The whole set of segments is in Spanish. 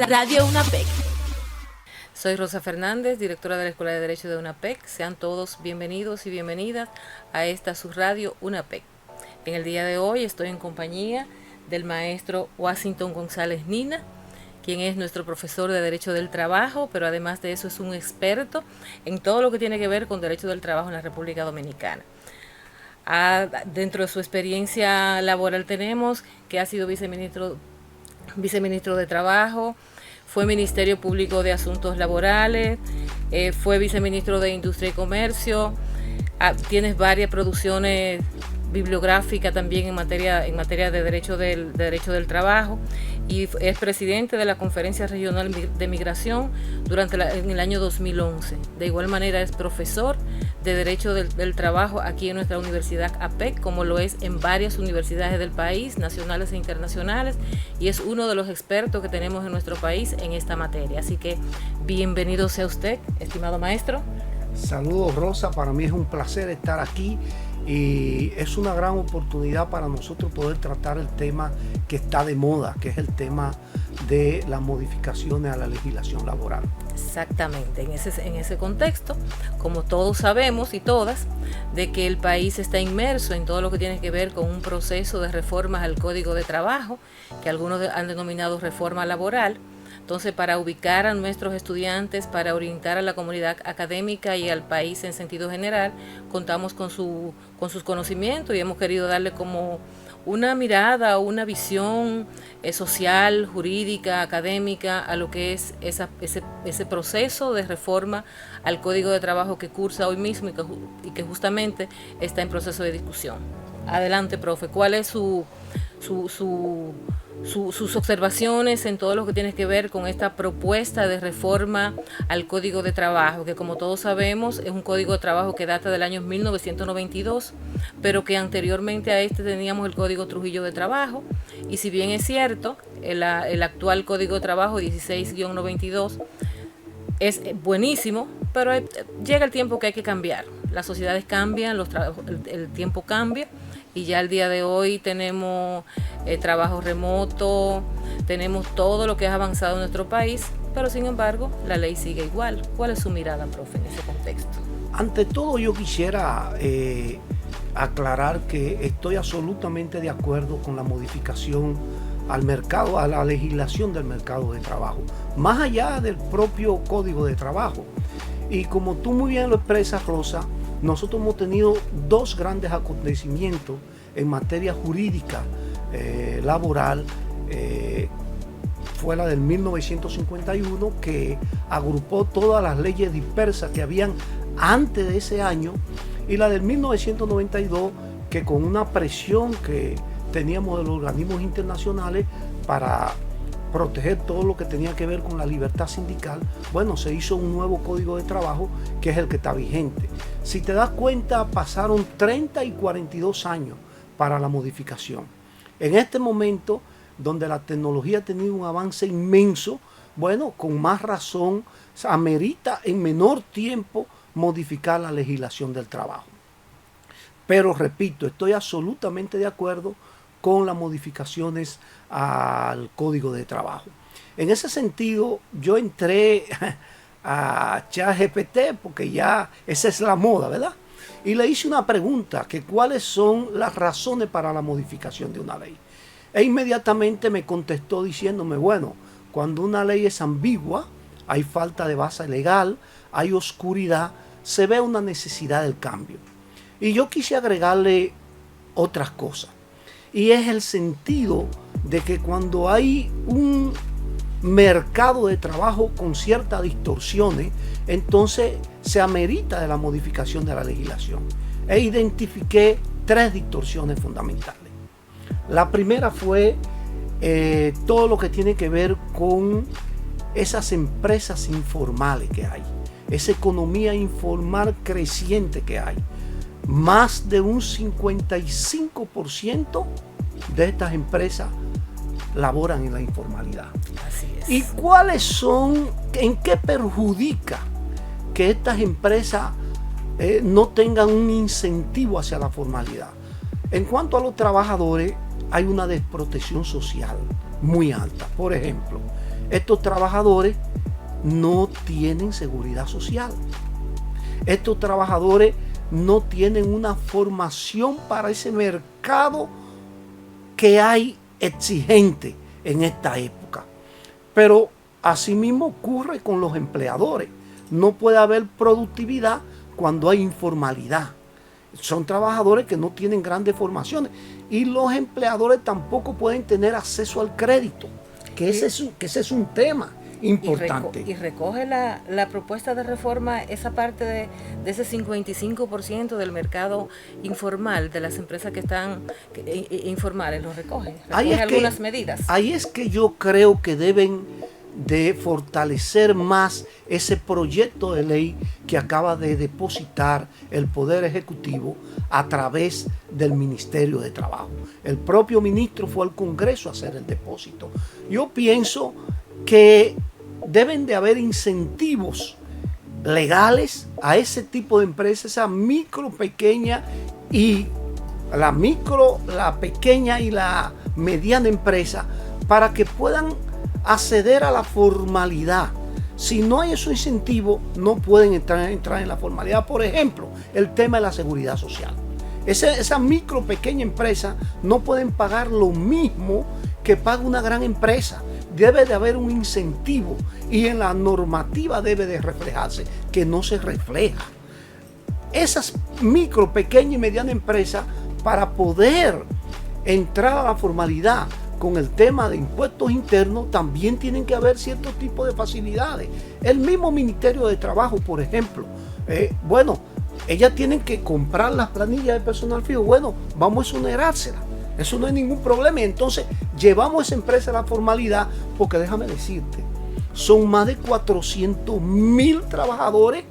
Radio UNAPEC. Soy Rosa Fernández, directora de la Escuela de Derecho de UNAPEC. Sean todos bienvenidos y bienvenidas a esta su radio UNAPEC. En el día de hoy estoy en compañía del maestro Washington González Nina, quien es nuestro profesor de Derecho del Trabajo, pero además de eso es un experto en todo lo que tiene que ver con Derecho del Trabajo en la República Dominicana. Dentro de su experiencia laboral tenemos que ha sido viceministro de Trabajo, fue Ministerio Público de Asuntos Laborales, fue viceministro de Industria y Comercio, tienes varias producciones bibliográficas también en materia de derecho del trabajo, y es presidente de la Conferencia Regional de Migración en el año 2011. De igual manera es profesor de Derecho del Trabajo aquí en nuestra Universidad APEC, como lo es en varias universidades del país, nacionales e internacionales, y es uno de los expertos que tenemos en nuestro país en esta materia. Así que bienvenido sea usted, estimado maestro. Saludos, Rosa, para mí es un placer estar aquí y es una gran oportunidad para nosotros poder tratar el tema que está de moda, que es el tema de las modificaciones a la legislación laboral. Exactamente, en ese contexto, como todos sabemos y todas, de que el país está inmerso en todo lo que tiene que ver con un proceso de reformas al Código de Trabajo, que algunos han denominado reforma laboral. Entonces, para ubicar a nuestros estudiantes, para orientar a la comunidad académica y al país en sentido general, contamos con sus conocimientos y hemos querido darle como una mirada, una visión social, jurídica, académica a lo que es ese proceso de reforma al Código de Trabajo que cursa hoy mismo y que justamente está en proceso de discusión. Adelante, profe, ¿cuál es sus observaciones en todo lo que tiene que ver con esta propuesta de reforma al Código de Trabajo, que como todos sabemos es un Código de Trabajo que data del año 1992, pero que anteriormente a este teníamos el Código Trujillo de Trabajo, y si bien es cierto, el actual Código de Trabajo 16-92 es buenísimo, pero llega el tiempo que hay que cambiar. Las sociedades cambian, el tiempo cambia, y ya el día de hoy tenemos trabajo remoto, tenemos todo lo que ha avanzado en nuestro país, pero sin embargo la ley sigue igual. ¿Cuál es su mirada, profe, en ese contexto? Ante todo, yo quisiera aclarar que estoy absolutamente de acuerdo con la modificación al mercado, a la legislación del mercado de trabajo, más allá del propio Código de Trabajo. Y como tú muy bien lo expresas, Rosa, nosotros hemos tenido dos grandes acontecimientos en materia jurídica laboral. Fue la del 1951, que agrupó todas las leyes dispersas que habían antes de ese año, y la del 1992, que con una presión que teníamos de los organismos internacionales para proteger todo lo que tenía que ver con la libertad sindical, bueno, se hizo un nuevo Código de Trabajo que es el que está vigente. Si te das cuenta, pasaron 30 y 42 años para la modificación. En este momento, donde la tecnología ha tenido un avance inmenso, bueno, con más razón, amerita en menor tiempo modificar la legislación del trabajo. Pero repito, estoy absolutamente de acuerdo con las modificaciones al Código de Trabajo. En ese sentido, yo entré a ChatGPT, porque ya esa es la moda, ¿verdad? Y le hice una pregunta, que cuáles son las razones para la modificación de una ley. E inmediatamente me contestó diciéndome, bueno, cuando una ley es ambigua, hay falta de base legal, hay oscuridad, se ve una necesidad del cambio. Y yo quise agregarle otras cosas. Y es el sentido de que cuando hay un mercado de trabajo con ciertas distorsiones, entonces se amerita de la modificación de la legislación. E identifiqué tres distorsiones fundamentales. La primera fue todo lo que tiene que ver con esas empresas informales que hay, esa economía informal creciente que hay. Más de un 55% de estas empresas laboran en la informalidad. Así es. ¿Y cuáles son, en qué perjudica que estas empresas no tengan un incentivo hacia la formalidad? En cuanto a los trabajadores, hay una desprotección social muy altas. Por ejemplo, estos trabajadores no tienen seguridad social. Estos trabajadores no tienen una formación para ese mercado que hay exigente en esta época. Pero asimismo ocurre con los empleadores. No puede haber productividad cuando hay informalidad. Son trabajadores que no tienen grandes formaciones y los empleadores tampoco pueden tener acceso al crédito, que ese es un tema importante. Y recoge la propuesta de reforma esa parte de ese 55% del mercado informal, de las empresas que están informales, lo recoge algunas medidas. Ahí es que yo creo que deben de fortalecer más ese proyecto de ley que acaba de depositar el Poder Ejecutivo a través del Ministerio de Trabajo. El propio ministro fue al Congreso a hacer el depósito. Yo pienso que deben de haber incentivos legales a ese tipo de empresas, esa micro, pequeña y la pequeña y la mediana empresa, para que puedan acceder a la formalidad. Si no hay esos incentivos, no pueden entrar en la formalidad. Por ejemplo, el tema de la seguridad social. Esa micro, pequeña empresa no pueden pagar lo mismo que paga una gran empresa. Debe de haber un incentivo y en la normativa debe de reflejarse, que no se refleja. Esas micro, pequeña y mediana empresas, para poder entrar a la formalidad con el tema de impuestos internos, también tienen que haber ciertos tipos de facilidades. El mismo Ministerio de Trabajo, por ejemplo, ellas tienen que comprar las planillas de personal fijo. Bueno, vamos a exonerárselas. Eso no hay ningún problema. Y entonces llevamos esa empresa a la formalidad, porque déjame decirte, son más de 400,000 trabajadores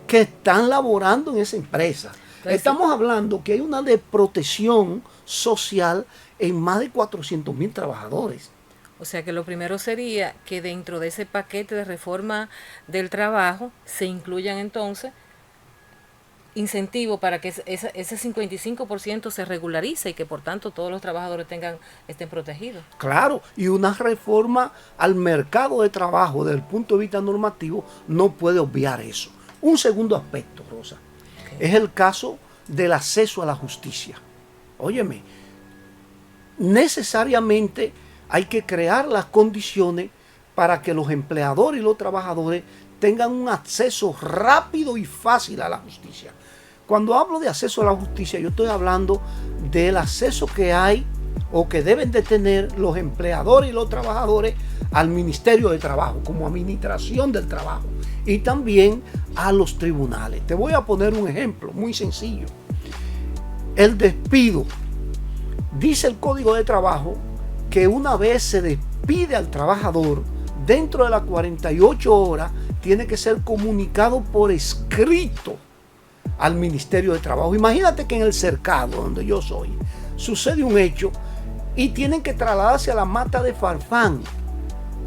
que están laborando en esa empresa. Entonces, estamos hablando que hay una desprotección social en más de 400,000 trabajadores. O sea que lo primero sería que dentro de ese paquete de reforma del trabajo se incluyan entonces incentivos para que ese 55% se regularice y que por tanto todos los trabajadores estén protegidos. Claro, y una reforma al mercado de trabajo desde el punto de vista normativo no puede obviar eso. Un segundo aspecto, Rosa, es el caso del acceso a la justicia. Óyeme, necesariamente hay que crear las condiciones para que los empleadores y los trabajadores tengan un acceso rápido y fácil a la justicia. Cuando hablo de acceso a la justicia, yo estoy hablando del acceso que hay o que deben de tener los empleadores y los trabajadores al Ministerio de Trabajo como administración del trabajo y también a los tribunales. Te voy a poner un ejemplo muy sencillo. El despido. Dice el Código de Trabajo que una vez se despide al trabajador, dentro de las 48 horas tiene que ser comunicado por escrito al Ministerio de Trabajo. Imagínate que en el cercado, donde yo soy, sucede un hecho y tienen que trasladarse a la Mata de Farfán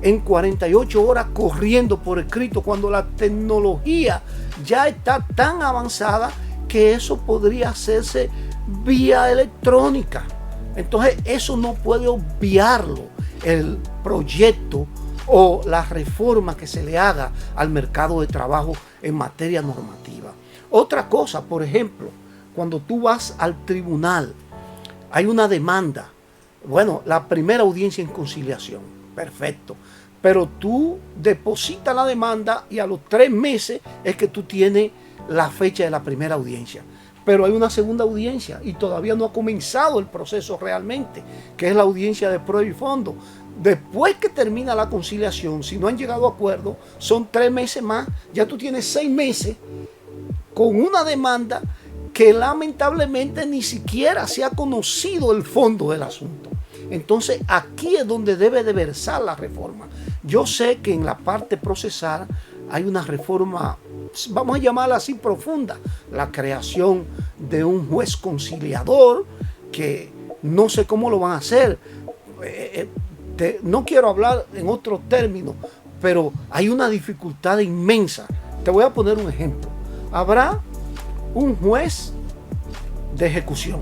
en 48 horas corriendo por escrito, cuando la tecnología ya está tan avanzada que eso podría hacerse vía electrónica. Entonces eso no puede obviarlo el proyecto o la reforma que se le haga al mercado de trabajo en materia normativa. Otra cosa, por ejemplo, cuando tú vas al tribunal, hay una demanda. Bueno, la primera audiencia en conciliación, perfecto. Pero tú depositas la demanda y a los 3 meses es que tú tienes la fecha de la primera audiencia. Pero hay una segunda audiencia y todavía no ha comenzado el proceso realmente, que es la audiencia de prueba y fondo. Después que termina la conciliación, si no han llegado a acuerdo, son 3 meses más. Ya tú tienes 6 meses con una demanda que lamentablemente ni siquiera se ha conocido el fondo del asunto. Entonces aquí es donde debe de versar la reforma. Yo sé que en la parte procesal hay una reforma, vamos a llamarla así, profunda. La creación de un juez conciliador, que no sé cómo lo van a hacer. No quiero hablar en otros términos, pero hay una dificultad inmensa. Te voy a poner un ejemplo. Habrá un juez de ejecución,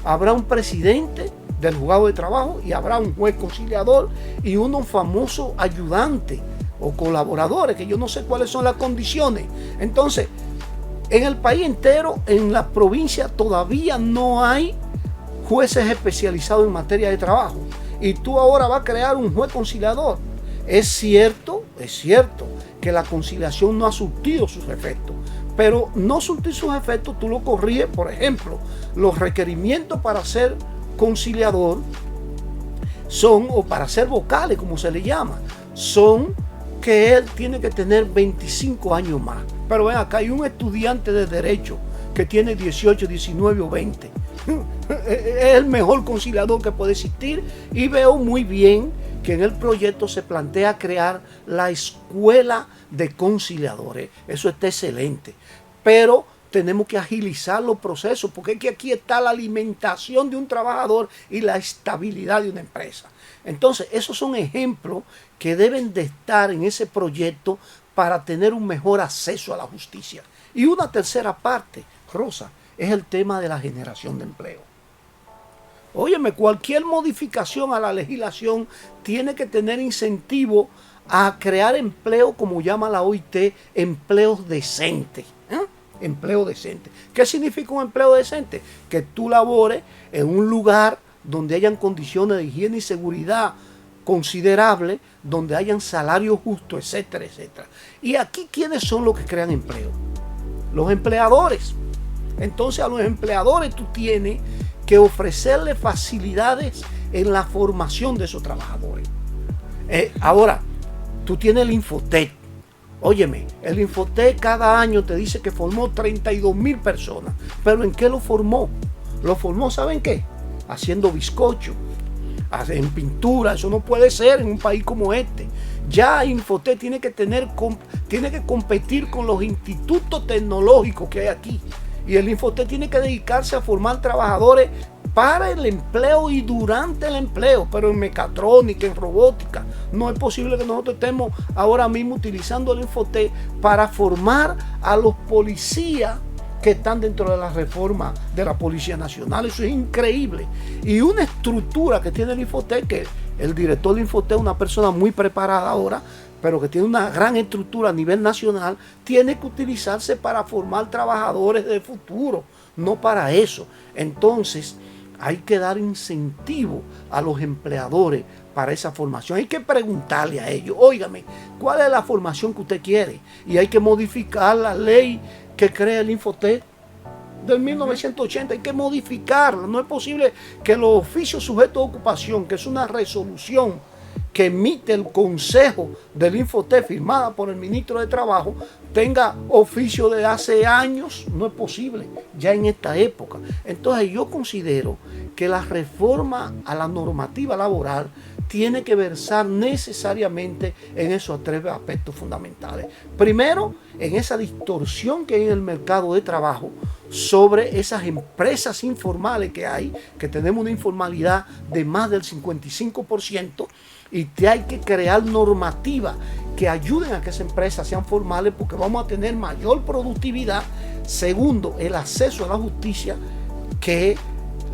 habrá un presidente del juzgado de trabajo y habrá un juez conciliador y unos famosos ayudantes o colaboradores, que yo no sé cuáles son las condiciones. Entonces, en el país entero, en la provincia, todavía no hay jueces especializados en materia de trabajo. Y tú ahora vas a crear un juez conciliador. Es cierto que la conciliación no ha surtido sus efectos, pero no surtir sus efectos tú lo corriges. Por ejemplo, los requerimientos para ser conciliador son, o para ser vocales como se le llama, son que él tiene que tener 25 años más. Pero ven acá, hay un estudiante de derecho que tiene 18, 19 o 20. Es el mejor conciliador que puede existir, y veo muy bien que en el proyecto se plantea crear la escuela de conciliadores. Eso está excelente, pero tenemos que agilizar los procesos, porque es que aquí está la alimentación de un trabajador y la estabilidad de una empresa. Entonces, esos son ejemplos que deben de estar en ese proyecto para tener un mejor acceso a la justicia. Y una tercera parte, Rosa, es el tema de la generación de empleo. Óyeme, cualquier modificación a la legislación tiene que tener incentivo a crear empleo, como llama la OIT, empleos decentes. Empleo decente. ¿Qué significa un empleo decente? Que tú labores en un lugar donde hayan condiciones de higiene y seguridad considerables, donde hayan salarios justos, etcétera, etcétera. Y aquí, ¿quiénes son los que crean empleo? Los empleadores. Entonces, a los empleadores tú tienes que ofrecerle facilidades en la formación de esos trabajadores. Ahora, tú tienes el Infotec. Óyeme, el Infotec cada año te dice que formó 32,000 personas. ¿Pero en qué lo formó? Lo formó, ¿saben qué? Haciendo bizcocho, en pintura. Eso no puede ser en un país como este. Ya Infotec tiene que competir con los institutos tecnológicos que hay aquí. Y el Infotec tiene que dedicarse a formar trabajadores para el empleo y durante el empleo, pero en mecatrónica, en robótica. No es posible que nosotros estemos ahora mismo utilizando el Infotec para formar a los policías que están dentro de la reforma de la Policía Nacional. Eso es increíble. Y una estructura que tiene el Infotec, que el director del Infotec es una persona muy preparada ahora, pero que tiene una gran estructura a nivel nacional, tiene que utilizarse para formar trabajadores del futuro, no para eso. Entonces, hay que dar incentivo a los empleadores para esa formación. Hay que preguntarle a ellos, óigame, ¿cuál es la formación que usted quiere? Y hay que modificar la ley que crea el Infotec del 1980, hay que modificarla. No es posible que los oficios sujetos de ocupación, que es una resolución que emite el Consejo del Infotec firmada por el ministro de Trabajo, tenga oficio de hace años. No es posible ya en esta época. Entonces yo considero que la reforma a la normativa laboral tiene que versar necesariamente en esos tres aspectos fundamentales. Primero, en esa distorsión que hay en el mercado de trabajo sobre esas empresas informales que hay, que tenemos una informalidad de más del 55%, y hay que crear normativas que ayuden a que esas empresas sean formales, porque vamos a tener mayor productividad. Segundo, el acceso a la justicia, que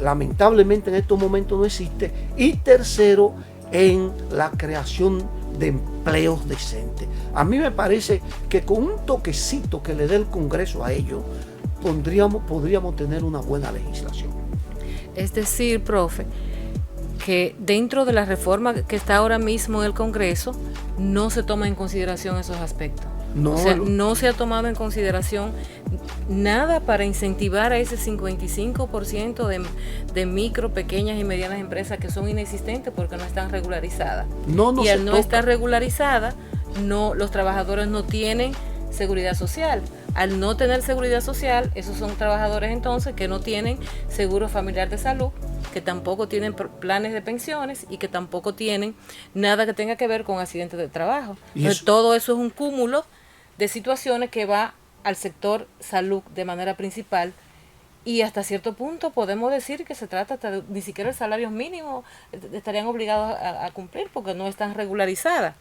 lamentablemente en estos momentos no existe. Y tercero, en la creación de empleos decentes. A mí me parece que con un toquecito que le dé el Congreso a ellos, podríamos tener una buena legislación. Es decir, profe, que dentro de la reforma que está ahora mismo en el Congreso no se toma en consideración esos aspectos. No, o sea, no se ha tomado en consideración nada para incentivar a ese 55% de micro, pequeñas y medianas empresas que son inexistentes porque no están regularizadas. Y al no estar regularizadas, los trabajadores no tienen seguridad social. Al no tener seguridad social, esos son trabajadores entonces que no tienen seguro familiar de salud, que tampoco tienen planes de pensiones y que tampoco tienen nada que tenga que ver con accidentes de trabajo. Entonces, todo eso es un cúmulo de situaciones que va al sector salud de manera principal, y hasta cierto punto podemos decir que se trata hasta ni siquiera el salario mínimo estarían obligados a cumplir porque no están regularizadas.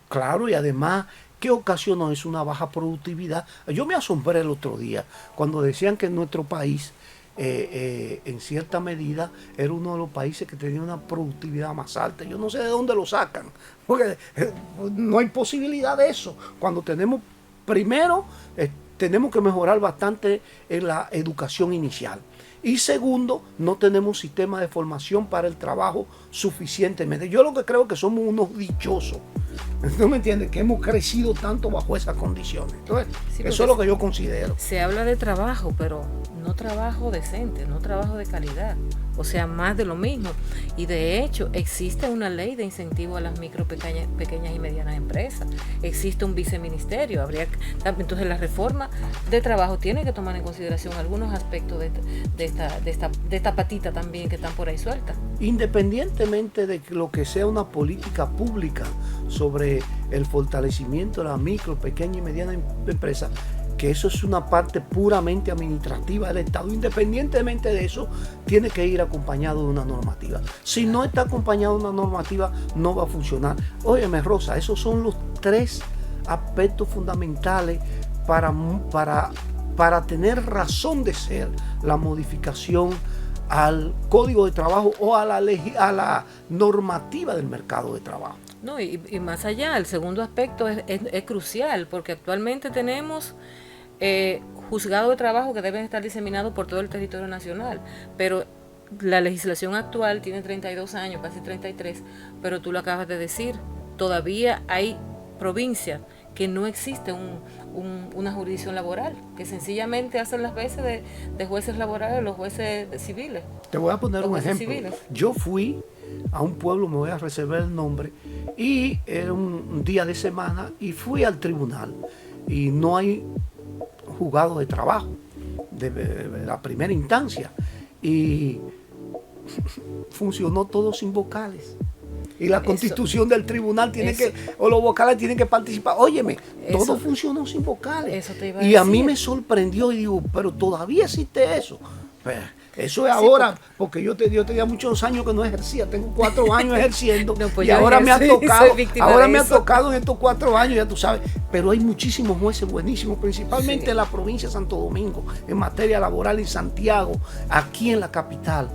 Claro, y además, ¿qué ocasionó eso? Una baja productividad. Yo me asombré el otro día cuando decían que en nuestro país en cierta medida era uno de los países que tenía una productividad más alta. Yo no sé de dónde lo sacan, porque no hay posibilidad de eso. Cuando tenemos, primero, tenemos que mejorar bastante en la educación inicial. Y segundo, no tenemos sistema de formación para el trabajo suficientemente. Yo lo que creo que somos unos dichosos, ¿no me entiendes? Que hemos crecido tanto bajo esas condiciones. Entonces, sí, eso es lo que yo considero. Se habla de trabajo, pero no trabajo decente, no trabajo de calidad. O sea, más de lo mismo. Y de hecho, existe una ley de incentivo a las micro, pequeñas y medianas empresas. Existe un viceministerio. Entonces, la reforma de trabajo tiene que tomar en consideración algunos aspectos de esta patita también que están por ahí sueltas. Independientemente de lo que sea una política pública sobre el fortalecimiento de la micro, pequeña y mediana empresa, que eso es una parte puramente administrativa del Estado. Independientemente de eso, tiene que ir acompañado de una normativa. Si no está acompañado de una normativa, no va a funcionar. Óyeme, Rosa, esos son los 3 aspectos fundamentales para tener razón de ser la modificación al Código de Trabajo o a la normativa del mercado de trabajo. No, y más allá, el segundo aspecto es crucial, porque actualmente tenemos juzgados de trabajo que deben estar diseminados por todo el territorio nacional, pero la legislación actual tiene 32 años, casi 33, pero tú lo acabas de decir, todavía hay provincias que no existe una jurisdicción laboral, que sencillamente hacen las veces de jueces laborales, los jueces civiles. Te voy a poner un ejemplo. Civiles. Yo fui a un pueblo, me voy a reservar el nombre, y era un día de semana y fui al tribunal y no hay juzgado de trabajo de la primera instancia y funcionó todo sin vocales. Y la constitución del tribunal o los vocales tienen que participar. Óyeme, todo funcionó sin vocales. Y a mí me sorprendió y digo, pero todavía existe eso. Pues, eso es ahora, porque yo tenía muchos años que no ejercía, tengo 4 años ejerciendo no, pues y ahora me ha tocado en estos 4 años, ya tú sabes. Pero hay muchísimos jueces buenísimos, principalmente en la provincia de Santo Domingo, en materia laboral, en Santiago, aquí en la capital,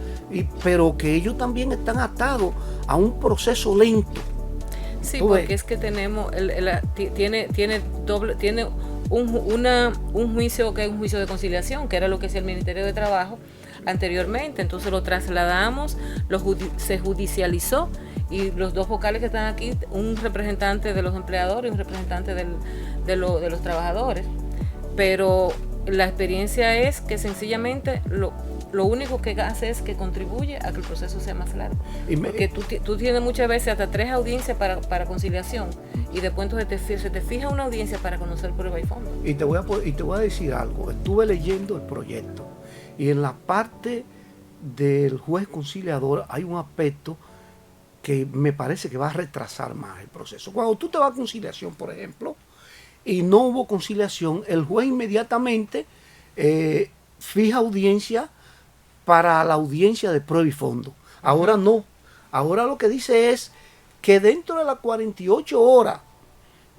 pero que ellos también están atados a un proceso lento. Sí, porque es que tenemos, tiene un juicio que es un juicio de conciliación, que era lo que hacía el Ministerio de Trabajo anteriormente, entonces lo trasladamos, se judicializó y los 2 vocales que están aquí, un representante de los empleadores y un representante de los trabajadores, pero la experiencia es que sencillamente lo único que hace es que contribuye a que el proceso sea más largo. Porque tú tienes muchas veces hasta 3 audiencias para conciliación y después entonces se te fija una audiencia para conocer prueba y fondo. Y te voy a decir algo. Estuve leyendo el proyecto y en la parte del juez conciliador hay un aspecto que me parece que va a retrasar más el proceso. Cuando tú te vas a conciliación, por ejemplo, y no hubo conciliación, el juez inmediatamente fija audiencia para la audiencia de prueba y fondo. Ahora no. Ahora lo que dice es que dentro de las 48 horas,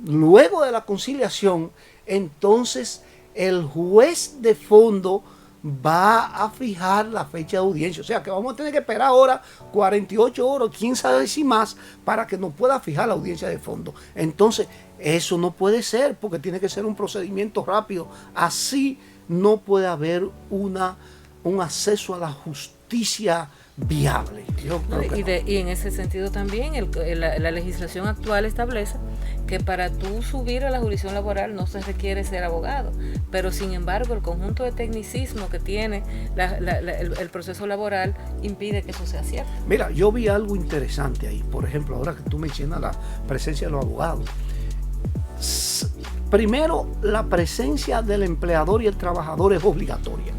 luego de la conciliación, entonces el juez de fondo va a fijar la fecha de audiencia. O sea que vamos a tener que esperar ahora 48 horas, quién sabe si más, para que nos pueda fijar la audiencia de fondo. Entonces, eso no puede ser, porque tiene que ser un procedimiento rápido. Así no puede haber un acceso a la justicia viable. Y en ese sentido también la legislación actual establece que para tú subir a la jurisdicción laboral no se requiere ser abogado, pero sin embargo el conjunto de tecnicismo que tiene el proceso laboral impide que eso sea cierto. Mira, yo vi algo interesante ahí, por ejemplo, ahora que tú mencionas la presencia de los abogados. Primero, la presencia del empleador y el trabajador es obligatoria.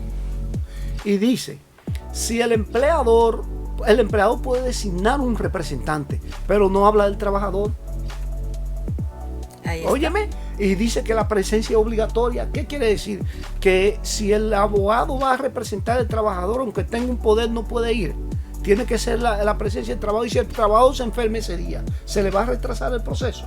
Y dice, si el empleador puede designar un representante, pero no habla del trabajador. Óyeme, y dice que la presencia es obligatoria. ¿Qué quiere decir? Que si el abogado va a representar al trabajador, aunque tenga un poder, no puede ir. Tiene que ser la presencia del trabajador, y si el trabajador se enferma ese día, ¿se le va a retrasar el proceso?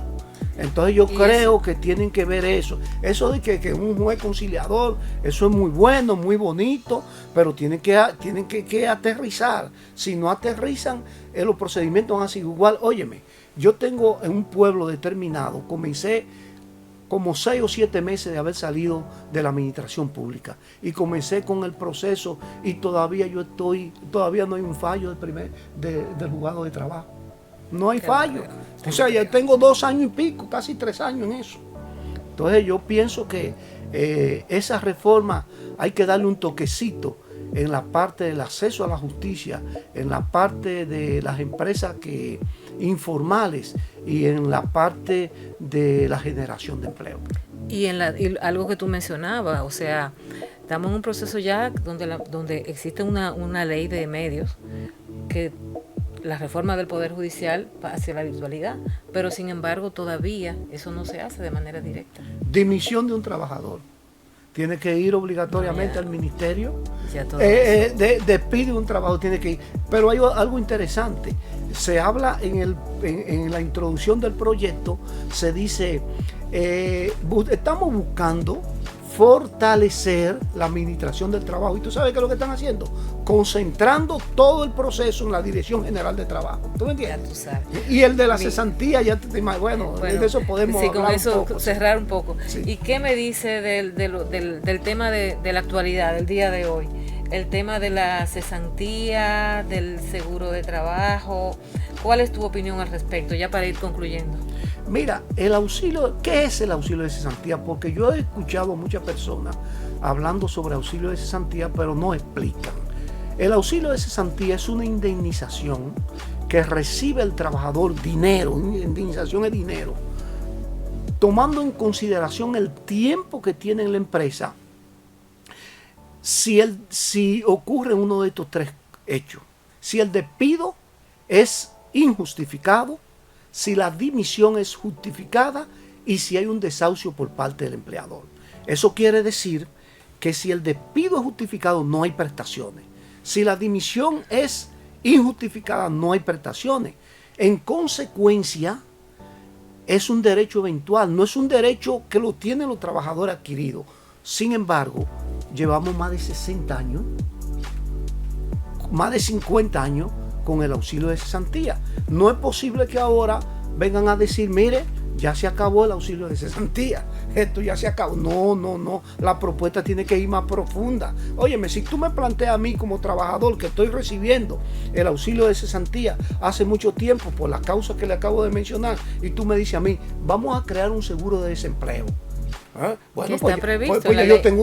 Entonces yo creo que tienen que ver eso. Eso de que un juez conciliador, eso es muy bueno, muy bonito, pero tienen que aterrizar. Si no aterrizan, los procedimientos van a ser igual. Óyeme, yo tengo en un pueblo determinado, comencé como 6 o 7 meses de haber salido de la administración pública y comencé con el proceso y todavía no hay un fallo del juzgado de trabajo. No hay fallo. O sea, ya tengo 2 años y pico, casi 3 años en eso. Entonces yo pienso que esa reforma hay que darle un toquecito en la parte del acceso a la justicia, en la parte de las empresas informales y en la parte de la generación de empleo. Y algo que tú mencionabas, o sea, estamos en un proceso ya donde existe una ley de medios que la reforma del Poder Judicial hacia la virtualidad, pero sin embargo todavía eso no se hace de manera directa. Dimisión de un trabajador. Tiene que ir obligatoriamente al ministerio. Despide un trabajo, tiene que ir. Pero hay algo interesante. Se habla en la introducción del proyecto, se dice, estamos buscando fortalecer la administración del trabajo. ¿Y tú sabes qué es lo que están haciendo? Concentrando todo el proceso en la Dirección General de Trabajo. ¿Tú me entiendes? Ya tú sabes. Y el de la cesantía, ya te imaginas, bueno, de eso podemos hablar con eso un poco. Cerrar un poco. Sí. ¿Y qué me dice del tema de la actualidad, del día de hoy? El tema de la cesantía, del seguro de trabajo. ¿Cuál es tu opinión al respecto? Ya para ir concluyendo. Mira, el auxilio, ¿qué es el auxilio de cesantía? Porque yo he escuchado a muchas personas hablando sobre auxilio de cesantía, pero no explican. El auxilio de cesantía es una indemnización que recibe el trabajador, dinero, indemnización es dinero, tomando en consideración el tiempo que tiene en la empresa, si ocurre uno de estos 3 hechos. Si el despido es injustificado, si la dimisión es justificada y si hay un desahucio por parte del empleador. Eso quiere decir que si el despido es justificado, no hay prestaciones. Si la dimisión es injustificada, no hay prestaciones. En consecuencia, es un derecho eventual, no es un derecho que lo tienen los trabajadores adquiridos. Sin embargo, llevamos más de 60 años, más de 50 años con el auxilio de cesantía. No es posible que ahora vengan a decir, mire, ya se acabó el auxilio de cesantía, esto ya se acabó. No, la propuesta tiene que ir más profunda. Óyeme, si tú me planteas a mí como trabajador que estoy recibiendo el auxilio de cesantía hace mucho tiempo por las causas que le acabo de mencionar, y tú me dices a mí, vamos a crear un seguro de desempleo. Bueno, que está previsto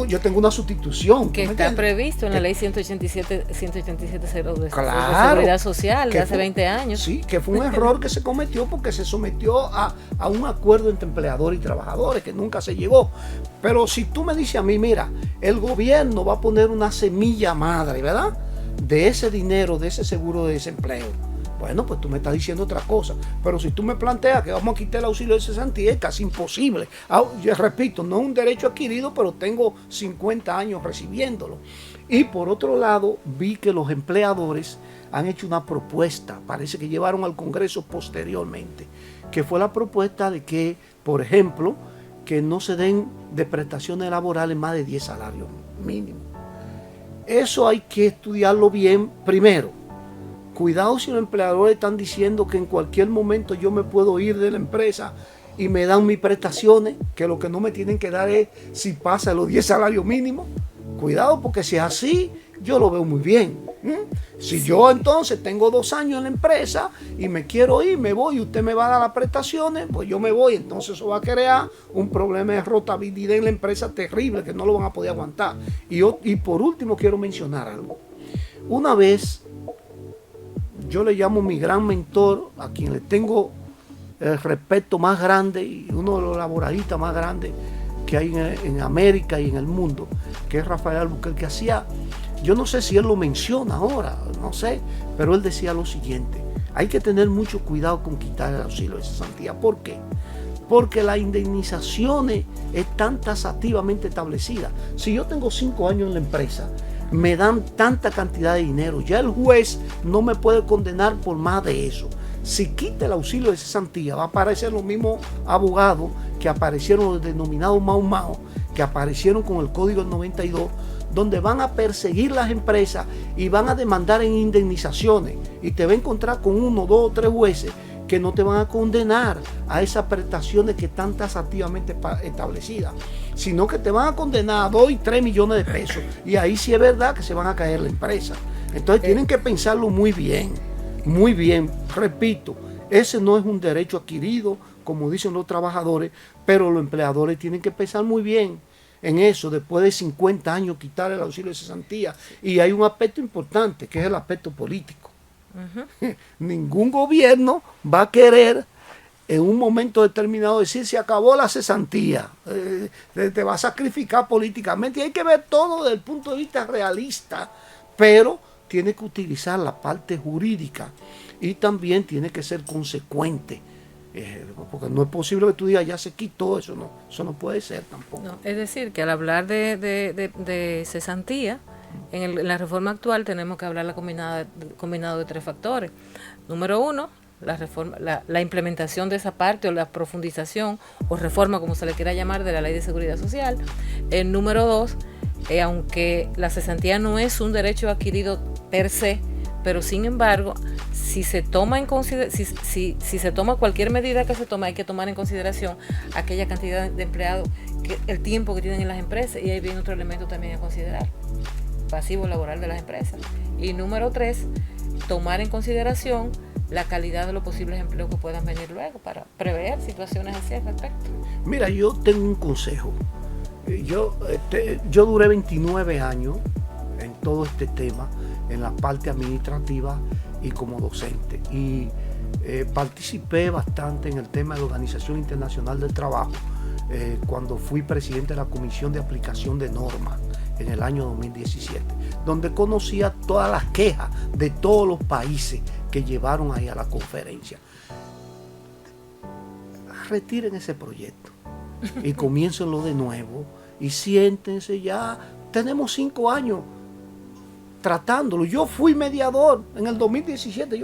yo tengo una sustitución. Que está previsto en la ley 187.0 de claro, Seguridad Social de hace 20 años. Sí, que fue un error que se cometió porque se sometió a un acuerdo entre empleadores y trabajadores que nunca se llegó. Pero si tú me dices a mí, mira, el gobierno va a poner una semilla madre, ¿verdad? De ese dinero, de ese seguro de desempleo. Bueno, pues tú me estás diciendo otra cosa. Pero si tú me planteas que vamos a quitar el auxilio de cesantía, es casi imposible. Yo repito, no es un derecho adquirido, pero tengo 50 años recibiéndolo. Y por otro lado, vi que los empleadores han hecho una propuesta, parece que llevaron al Congreso posteriormente, que fue la propuesta de que, por ejemplo, que no se den de prestaciones laborales más de 10 salarios mínimos. Eso hay que estudiarlo bien primero. Cuidado si los empleadores están diciendo que en cualquier momento yo me puedo ir de la empresa y me dan mis prestaciones, que lo que no me tienen que dar es si pasa los 10 salarios mínimos. Cuidado, porque si es así, yo lo veo muy bien. Si yo entonces tengo 2 años en la empresa y me quiero ir, me voy y usted me va a dar las prestaciones, pues yo me voy. Entonces eso va a crear un problema de rotabilidad en la empresa terrible que no lo van a poder aguantar. Y por último quiero mencionar algo. Una vez, yo le llamo mi gran mentor, a quien le tengo el respeto más grande y uno de los laboralistas más grandes que hay en América y en el mundo, que es Rafael Albuquerque, que hacía, yo no sé si él lo menciona ahora, no sé, pero él decía lo siguiente: hay que tener mucho cuidado con quitar el auxilio de cesantía. ¿Por qué? Porque las indemnizaciones están tasativamente establecidas. Si yo tengo 5 años en la empresa, me dan tanta cantidad de dinero, ya el juez no me puede condenar por más de eso. si quita el auxilio de cesantía, va a aparecer los mismos abogados que aparecieron, los denominados Mau, que aparecieron con el Código del 92, donde van a perseguir las empresas y van a demandar en indemnizaciones. Y te va a encontrar con 1, 2 o 3 jueces que no te van a condenar a esas prestaciones que están tasativamente establecidas, sino que te van a condenar a 2 y 3 millones de pesos. Y ahí sí es verdad que se van a caer la empresa. Entonces tienen que pensarlo muy bien, muy bien. Repito, ese no es un derecho adquirido, como dicen los trabajadores, pero los empleadores tienen que pensar muy bien en eso, después de 50 años quitar el auxilio de cesantía. Y hay un aspecto importante, que es el aspecto político. Ningún gobierno va a querer en un momento determinado decir se acabó la cesantía, te va a sacrificar políticamente, y hay que ver todo desde el punto de vista realista, pero tiene que utilizar la parte jurídica y también tiene que ser consecuente, porque no es posible que tú digas ya se quitó, eso no puede ser tampoco. No, es decir, que al hablar de cesantía, en la reforma actual tenemos que hablar combinado de 3 factores. Número 1, la implementación de esa parte, o la profundización o reforma, como se le quiera llamar, de la Ley de Seguridad Social. El número 2, aunque la cesantía no es un derecho adquirido per se, pero sin embargo, si se toma si se toma cualquier medida que se tome, hay que tomar en consideración aquella cantidad de empleados, el tiempo que tienen en las empresas, y ahí viene otro elemento también a considerar: pasivo laboral de las empresas. Y número 3, tomar en consideración la calidad de los posibles empleos que puedan venir luego, para prever situaciones así al respecto. Mira, yo tengo un consejo. Yo duré 29 años en todo este tema, en la parte administrativa y como docente. Y participé bastante en el tema de la Organización Internacional del Trabajo, cuando fui presidente de la Comisión de Aplicación de Normas en el año 2017, donde conocía todas las quejas de todos los países que llevaron ahí a la conferencia. Retiren ese proyecto y comiéncenlo de nuevo y siéntense ya. Tenemos 5 años tratándolo. Yo fui mediador en el 2017,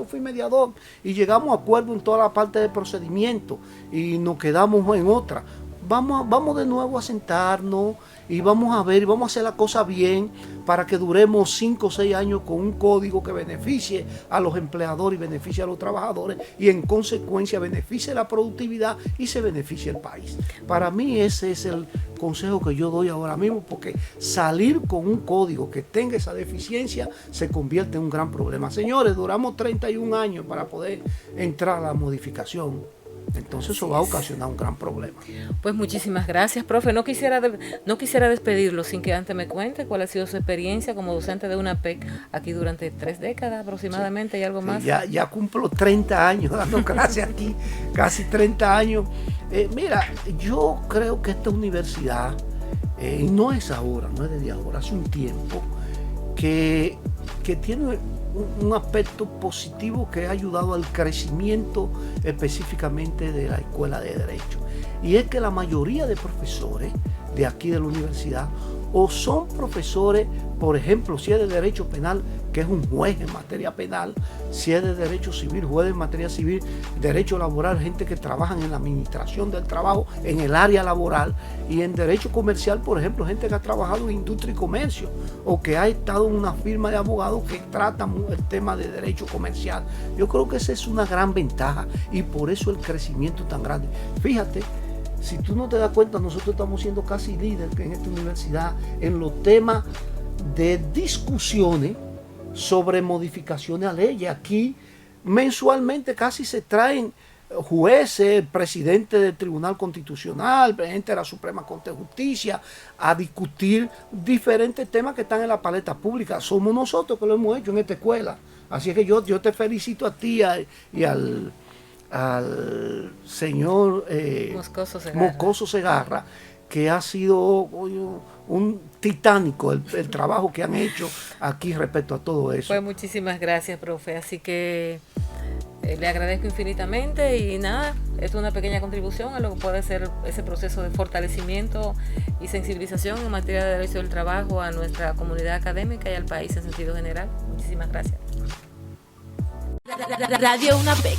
y llegamos a acuerdo en toda la parte de procedimiento y nos quedamos en otra. Vamos de nuevo a sentarnos y vamos a ver, y vamos a hacer la cosa bien para que duremos 5 o 6 años con un código que beneficie a los empleadores y beneficie a los trabajadores, y en consecuencia beneficie la productividad y se beneficie el país. Para mí ese es el consejo que yo doy ahora mismo, porque salir con un código que tenga esa deficiencia se convierte en un gran problema. Señores, duramos 31 años para poder entrar a la modificación. Entonces eso va a ocasionar un gran problema. Pues muchísimas gracias, profe. No quisiera despedirlo sin que antes me cuente cuál ha sido su experiencia como docente de una PEC aquí durante 3 décadas aproximadamente, sí, y algo más. Ya cumplo 30 años dando clases aquí, casi 30 años. Mira, yo creo que esta universidad, no es ahora, no es desde ahora, hace un tiempo, que tiene un aspecto positivo que ha ayudado al crecimiento específicamente de la Escuela de Derecho. Y es que la mayoría de profesores de aquí de la universidad o son profesores, por ejemplo, si es de Derecho Penal, que es un juez en materia penal, si es de Derecho Civil, juez en materia civil, Derecho Laboral, gente que trabaja en la administración del trabajo, en el área laboral, y en Derecho Comercial, por ejemplo, gente que ha trabajado en industria y comercio, o que ha estado en una firma de abogados que trata el tema de derecho comercial. Yo creo que esa es una gran ventaja, y por eso el crecimiento tan grande. Fíjate, si tú no te das cuenta, nosotros estamos siendo casi líderes en esta universidad en los temas de discusiones sobre modificaciones a leyes. Aquí mensualmente casi se traen jueces, presidente del Tribunal Constitucional, presidente de la Suprema Corte de Justicia, a discutir diferentes temas que están en la paleta pública. Somos nosotros que lo hemos hecho en esta escuela. Así es que yo te felicito a ti y al señor Moscoso Segarra, que ha sido un titánico el trabajo que han hecho aquí respecto a todo eso. Pues muchísimas gracias, profe. Así que le agradezco infinitamente, y nada, es una pequeña contribución a lo que puede ser ese proceso de fortalecimiento y sensibilización en materia de derecho del trabajo a nuestra comunidad académica y al país en sentido general. Muchísimas gracias. Radio UNAPEC.